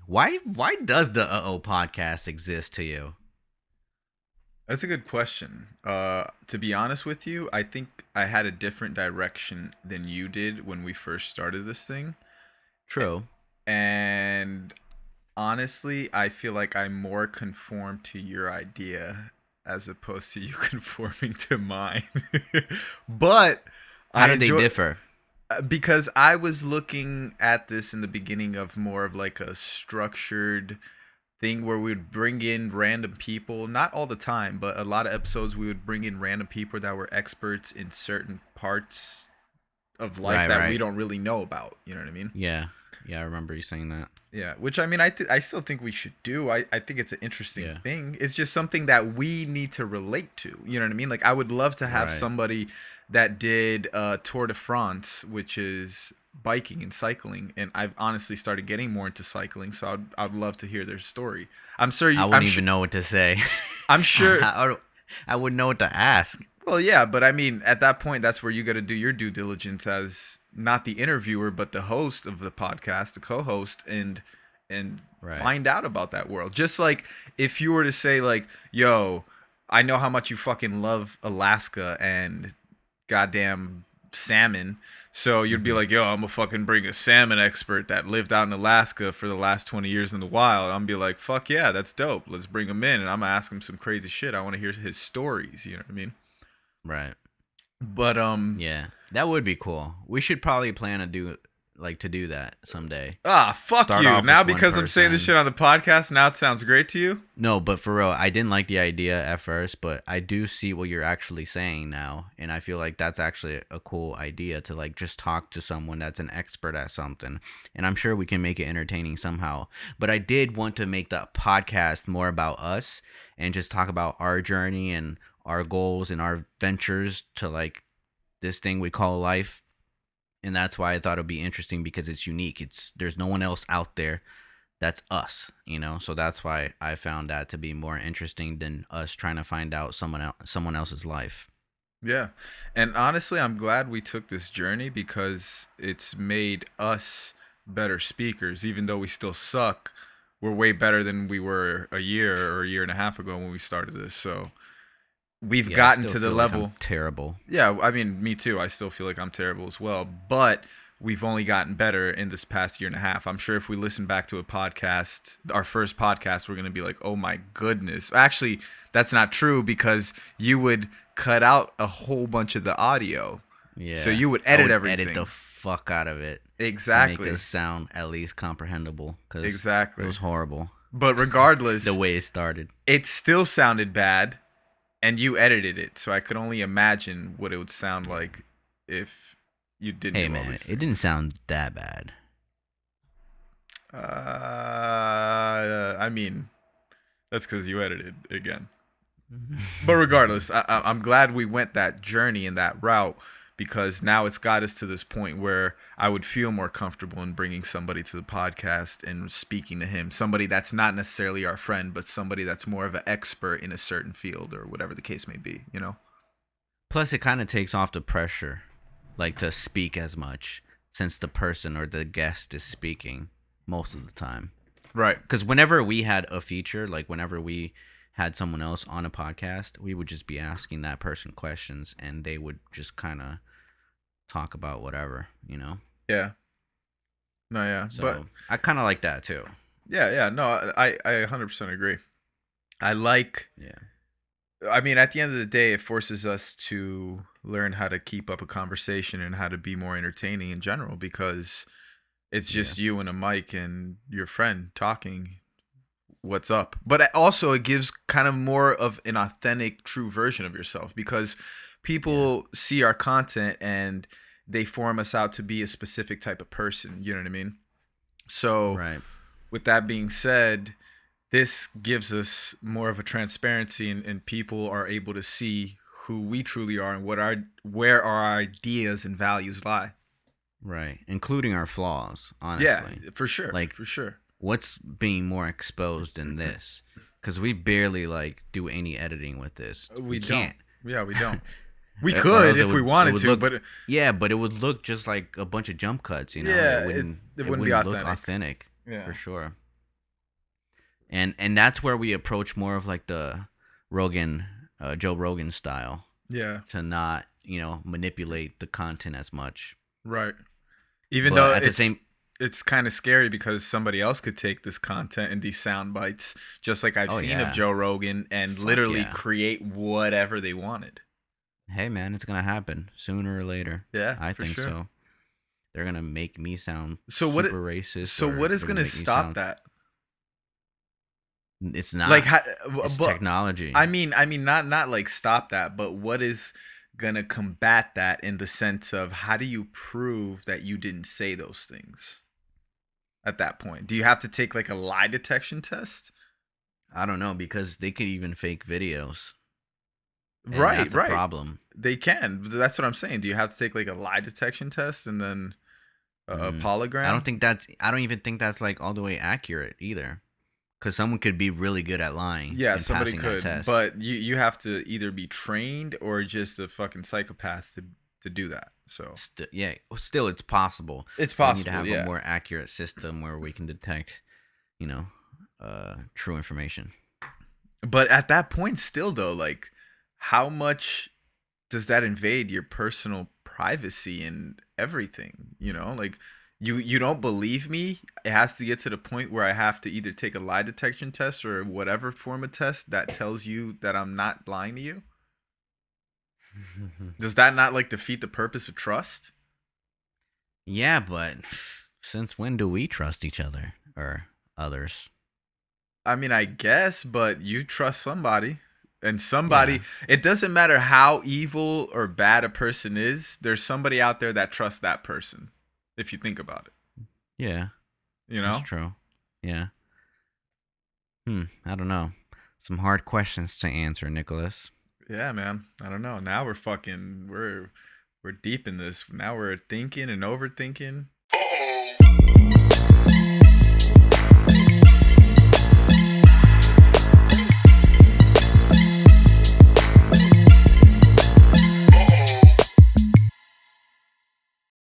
Why does the podcast exist to you? That's a good question. To be honest with you, I think I had a different direction than you did when we first started this thing. True. And honestly, I feel like I more conform to your idea as opposed to you conforming to mine. But How I did they enjoy differ? because I was looking at this in the beginning of more of like a structured thing where we would bring in random people, not all the time, but a lot of episodes we would bring in random people that were experts in certain parts of life that we don't really know about. You know what I mean? Yeah. Yeah, I remember you saying that. Yeah, which I mean, I still think we should do. I think it's an interesting thing. It's just something that we need to relate to. You know what I mean? Like, I would love to have somebody that did Tour de France, which is biking and cycling, and I've honestly started getting more into cycling, so I'd love to hear their story. I'm sure you. I wouldn't even know what to say. I'm sure. I wouldn't know what to ask. Well, yeah, but I mean, at that point, that's where you got to do your due diligence as not the interviewer, but the host of the podcast, the co-host, and find out about that world. Just like if you were to say, like, yo, I know how much you fucking love Alaska and goddamn salmon, so you'd be like, yo, I'm gonna fucking bring a salmon expert that lived out in Alaska for the last 20 years in the wild. I'm gonna be like, fuck yeah, that's dope. Let's bring him in, and I'm gonna ask him some crazy shit. I want to hear his stories. You know what I mean? Right. But yeah, that would be cool. We should probably plan to do that someday. Fuck you. Now because I'm saying this shit on the podcast, now it sounds great to you? No, but for real, I didn't like the idea at first, but I do see what you're actually saying now, and I feel like that's actually a cool idea to like just talk to someone that's an expert at something, and I'm sure we can make it entertaining somehow. But I did want to make the podcast more about us and just talk about our journey and our goals and our ventures to like this thing we call life. And that's why I thought it'd be interesting, because it's unique. There's no one else out there that's us, you know? So that's why I found that to be more interesting than us trying to find out someone else's life. Yeah. And honestly, I'm glad we took this journey because it's made us better speakers. Even though we still suck, we're way better than we were a year or a year and a half ago when we started this. So we've gotten to the level. Like I'm terrible. Yeah, I mean, me too. I still feel like I'm terrible as well. But we've only gotten better in this past year and a half. I'm sure if we listen back to a podcast, our first podcast, we're going to be like, oh my goodness. Actually, that's not true because you would cut out a whole bunch of the audio. Yeah. So you would edit everything. Edit the fuck out of it. Exactly. To make it sound at least comprehensible. Exactly. It was horrible. But regardless. The way it started. It still sounded bad. And you edited it, so I could only imagine what it would sound like if you didn't. Hey man, it didn't sound that bad. I mean, that's because you edited again. But regardless, I'm glad we went that journey and that route, because now it's got us to this point where I would feel more comfortable in bringing somebody to the podcast and speaking to him. Somebody that's not necessarily our friend, but somebody that's more of an expert in a certain field or whatever the case may be, you know? Plus, it kind of takes off the pressure, like to speak as much, since the person or the guest is speaking most of the time. Right. Because whenever we had a feature, like whenever we had someone else on a podcast, we would just be asking that person questions and they would just kind of talk about whatever, you know? Yeah. No, yeah. So but I kind of like that too. Yeah. No, I 100% agree. I mean, at the end of the day, it forces us to learn how to keep up a conversation and how to be more entertaining in general, because it's just you and a mic and your friend talking what's up. But also it gives kind of more of an authentic, true version of yourself, because people see our content and they form us out to be a specific type of person. You know what I mean? So with that being said, this gives us more of a transparency, and people are able to see who we truly are and where our ideas and values lie. Right. Including our flaws, honestly. Yeah, for sure. Like, for sure. What's being more exposed in this? Because we barely like do any editing with this. We can't. Yeah, we don't. We could if we wanted to, but but it would look just like a bunch of jump cuts, you know. Yeah, it wouldn't be look authentic. Yeah, for sure. And that's where we approach more of like the Rogan, Joe Rogan style, Yeah, to not manipulate the content as much. right. Even But though at the same, it's kind of scary because somebody else could take this content and these sound bites, just like I've oh seen of yeah, Joe Rogan, and fuck literally yeah. create whatever they wanted. Hey man, it's gonna happen sooner or later. Yeah, I for think sure. so. They're gonna make me sound So what? super racist, So or what is they're going gonna to make me stop sound. that? It's Like, not. It's but technology. I mean, not like stop that, but what is gonna combat that in the sense of how do you prove that you didn't say those things at that point? Do you have to take like a lie detection test? I don't know, because they could even fake videos, and Right, that's a right. problem. They can. That's what I'm saying. Do you have to take like a lie detection test and then a Mm. polygram? I don't even think that's like all the way accurate either, because someone could be really good at lying Yeah, and somebody passing that could, test. but you have to either be trained or just a fucking psychopath to do that. So Yeah, still it's possible, it's but we need to possible, have a yeah. more accurate system where we can detect, you know, true information. But at that point, still though, like, how much does that invade your personal privacy and everything? You know, like you don't believe me. It has to get to the point where I have to either take a lie detection test or whatever form of test that tells you that I'm not lying to you. Does that not like defeat the purpose of trust? Yeah, but since when do we trust each other or others? I mean, I guess, but you trust somebody. And Yeah, somebody, it doesn't matter how evil or bad a person is, there's somebody out there that trusts that person, if you think about it, yeah, you that's know? true. Yeah. I don't know. Some hard questions to answer, Nicholas. Yeah, man. I don't know. Now we're deep in this. Now we're thinking and overthinking.